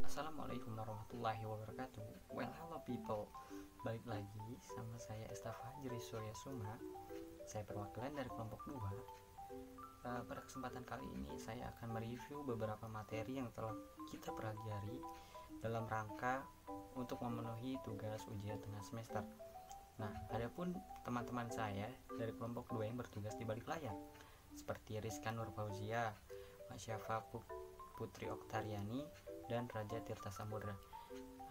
Assalamualaikum warahmatullahi wabarakatuh. Well, hello people. Balik lagi sama saya Estafa Hajri Surya Suma. Saya perwakilan dari kelompok 2. Pada kesempatan kali ini saya akan mereview beberapa materi yang telah kita pelajari dalam rangka untuk memenuhi tugas ujian tengah semester. Nah, adapun teman-teman saya dari kelompok 2 yang bertugas di balik layar, seperti Rizka Nur Fauzia, Masyafa Putri Oktariani, dan Raja Tirta Samudra.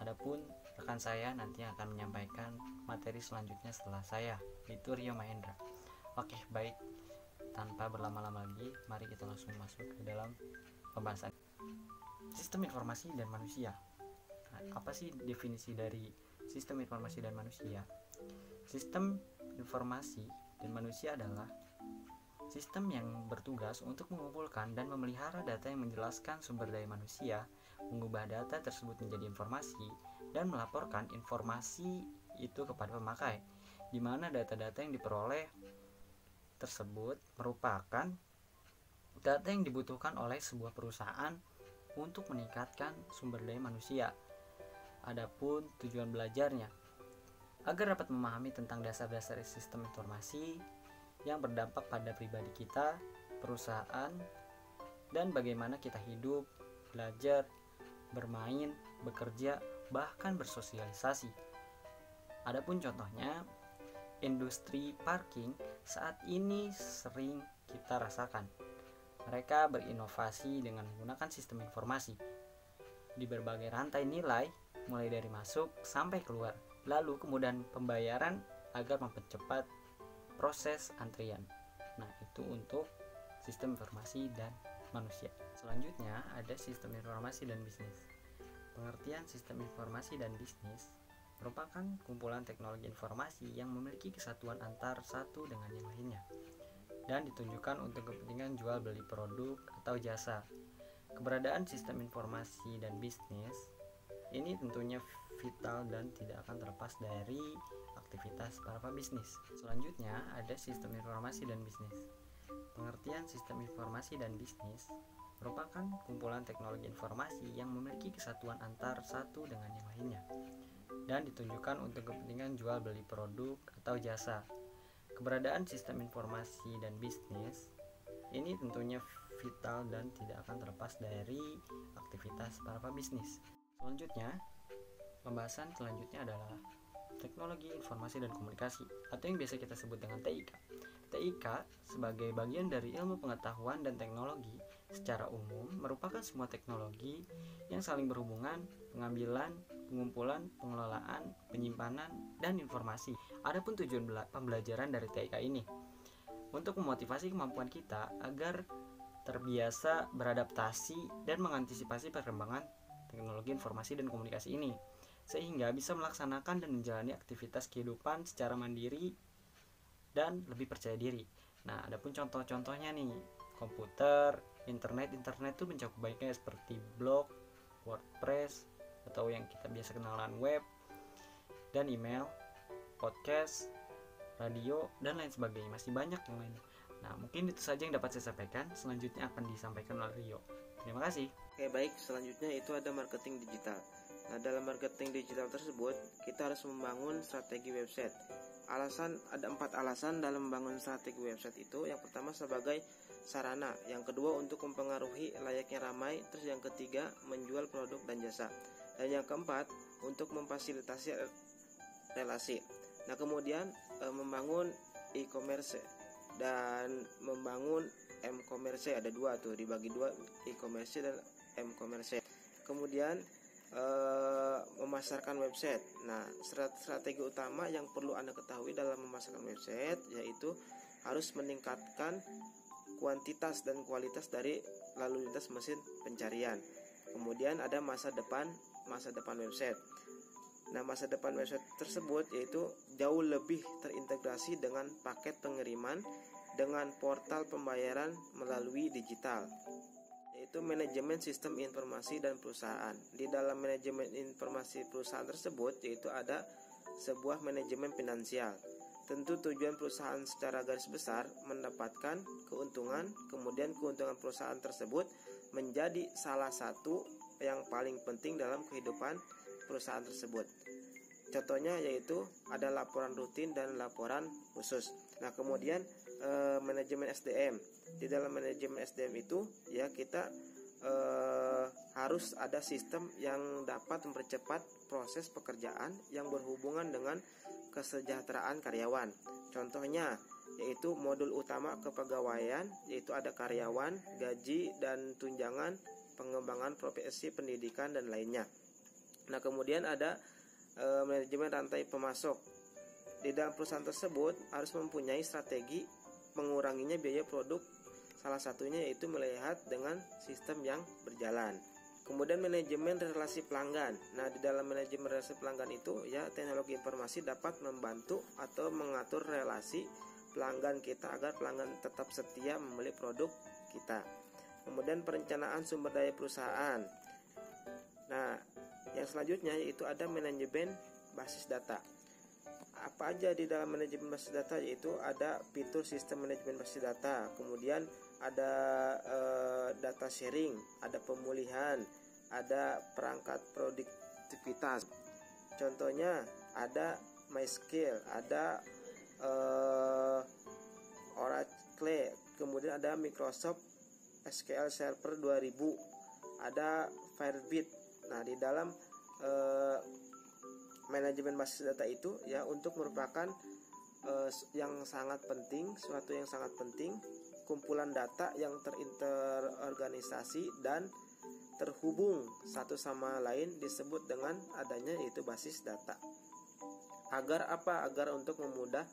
Adapun rekan saya nanti akan menyampaikan materi selanjutnya setelah saya, yaitu Rio Mahendra. Oke, baik. Tanpa berlama-lama lagi, mari kita langsung masuk ke dalam pembahasan. Sistem informasi dan manusia. Nah, apa sih definisi dari sistem informasi dan manusia? Sistem informasi dan manusia adalah sistem yang bertugas untuk mengumpulkan dan memelihara data yang menjelaskan sumber daya manusia, mengubah data tersebut menjadi informasi, dan melaporkan informasi itu kepada pemakai, di mana data-data yang diperoleh tersebut merupakan data yang dibutuhkan oleh sebuah perusahaan untuk meningkatkan sumber daya manusia. Adapun tujuan belajarnya, agar dapat memahami tentang dasar-dasar sistem informasi yang berdampak pada pribadi kita, perusahaan, dan bagaimana kita hidup, belajar, bermain, bekerja, bahkan bersosialisasi. Adapun contohnya, industri parking saat ini sering kita rasakan. Mereka berinovasi dengan menggunakan sistem informasi di berbagai rantai nilai, mulai dari masuk sampai keluar, lalu kemudian pembayaran agar mempercepat proses antrian. Nah, itu untuk sistem informasi dan manusia. Selanjutnya ada sistem informasi dan bisnis. Pengertian sistem informasi dan bisnis merupakan kumpulan teknologi informasi yang memiliki kesatuan antar satu dengan yang lainnya dan ditunjukkan untuk kepentingan jual beli produk atau jasa. Keberadaan sistem informasi dan bisnis ini tentunya vital dan tidak akan terlepas dari aktivitas para pebisnis. Selanjutnya ada sistem informasi dan bisnis. Pengertian sistem informasi dan bisnis merupakan kumpulan teknologi informasi yang memiliki kesatuan antar satu dengan yang lainnya dan ditunjukkan untuk kepentingan jual beli produk atau jasa. Keberadaan sistem informasi dan bisnis ini tentunya vital dan tidak akan terlepas dari aktivitas para pebisnis. Selanjutnya, pembahasan selanjutnya adalah teknologi informasi dan komunikasi atau yang biasa kita sebut dengan TIK. TIK sebagai bagian dari ilmu pengetahuan dan teknologi secara umum merupakan semua teknologi yang saling berhubungan, pengambilan, pengumpulan, pengelolaan, penyimpanan, dan informasi. Adapun tujuan pembelajaran dari TIK ini untuk memotivasi kemampuan kita agar terbiasa beradaptasi dan mengantisipasi perkembangan teknologi informasi dan komunikasi ini, sehingga bisa melaksanakan dan menjalani aktivitas kehidupan secara mandiri dan lebih percaya diri. Nah, adapun contoh-contohnya nih, komputer, internet itu mencakup baiknya seperti blog, WordPress, atau yang kita biasa kenalan web, dan email, podcast, radio, dan lain sebagainya. Masih banyak yang lain. Nah, mungkin itu saja yang dapat saya sampaikan. Selanjutnya akan disampaikan oleh Rio. Terima kasih. Oke, baik, selanjutnya itu ada marketing digital. Nah, dalam marketing digital tersebut, kita harus membangun strategi website. Ada 4 alasan dalam membangun strategi website itu. Yang pertama sebagai sarana, yang kedua untuk mempengaruhi layaknya ramai, terus yang ketiga menjual produk dan jasa, dan yang keempat untuk memfasilitasi relasi. Nah, kemudian membangun e-commerce dan membangun m-commerce, ada dua tuh, dibagi dua, e-commerce dan m-commerce. Kemudian memasarkan website. Nah, strategi utama yang perlu Anda ketahui dalam memasarkan website yaitu harus meningkatkan kuantitas dan kualitas dari lalu lintas mesin pencarian. Kemudian ada masa depan website. Nah, masa depan website tersebut yaitu jauh lebih terintegrasi dengan paket pengiriman dengan portal pembayaran melalui digital, yaitu manajemen sistem informasi dan perusahaan. Di dalam manajemen informasi perusahaan tersebut yaitu ada sebuah manajemen finansial. tentu tujuan perusahaan secara garis besar mendapatkan keuntungan, kemudian keuntungan perusahaan tersebut menjadi salah satu yang paling penting dalam kehidupan perusahaan tersebut. Contohnya yaitu ada laporan rutin dan laporan khusus. Nah, kemudian manajemen SDM. Di dalam manajemen SDM itu ya kita harus ada sistem yang dapat mempercepat proses pekerjaan yang berhubungan dengan kesejahteraan karyawan. Contohnya yaitu modul utama kepegawaian, yaitu ada karyawan, gaji dan tunjangan, pengembangan profesi, pendidikan dan lainnya. Nah, kemudian ada manajemen rantai pemasok. Di dalam perusahaan tersebut harus mempunyai strategi menguranginya biaya produk. Salah satunya yaitu melihat dengan sistem yang berjalan. Kemudian manajemen relasi pelanggan. Nah, di dalam manajemen relasi pelanggan itu ya teknologi informasi dapat membantu atau mengatur relasi pelanggan kita agar pelanggan tetap setia membeli produk kita. Kemudian perencanaan sumber daya perusahaan. Nah, yang selanjutnya yaitu ada manajemen basis data. Apa aja di dalam manajemen basis data? Yaitu ada fitur sistem manajemen basis data, kemudian ada data sharing, ada pemulihan, ada perangkat produktivitas. Contohnya ada MySQL, ada Oracle, kemudian ada Microsoft SQL Server 2000, ada Firebase. Nah, di dalam manajemen basis data itu ya untuk merupakan yang sangat penting, suatu yang sangat penting, kumpulan data yang terinterorganisasi dan terhubung satu sama lain disebut dengan adanya yaitu basis data. Agar apa? Agar untuk memudah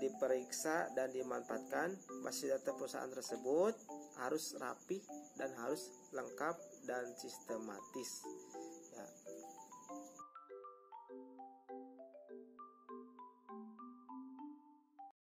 diperiksa dan dimanfaatkan, basis data perusahaan tersebut harus rapi dan harus lengkap dan sistematis.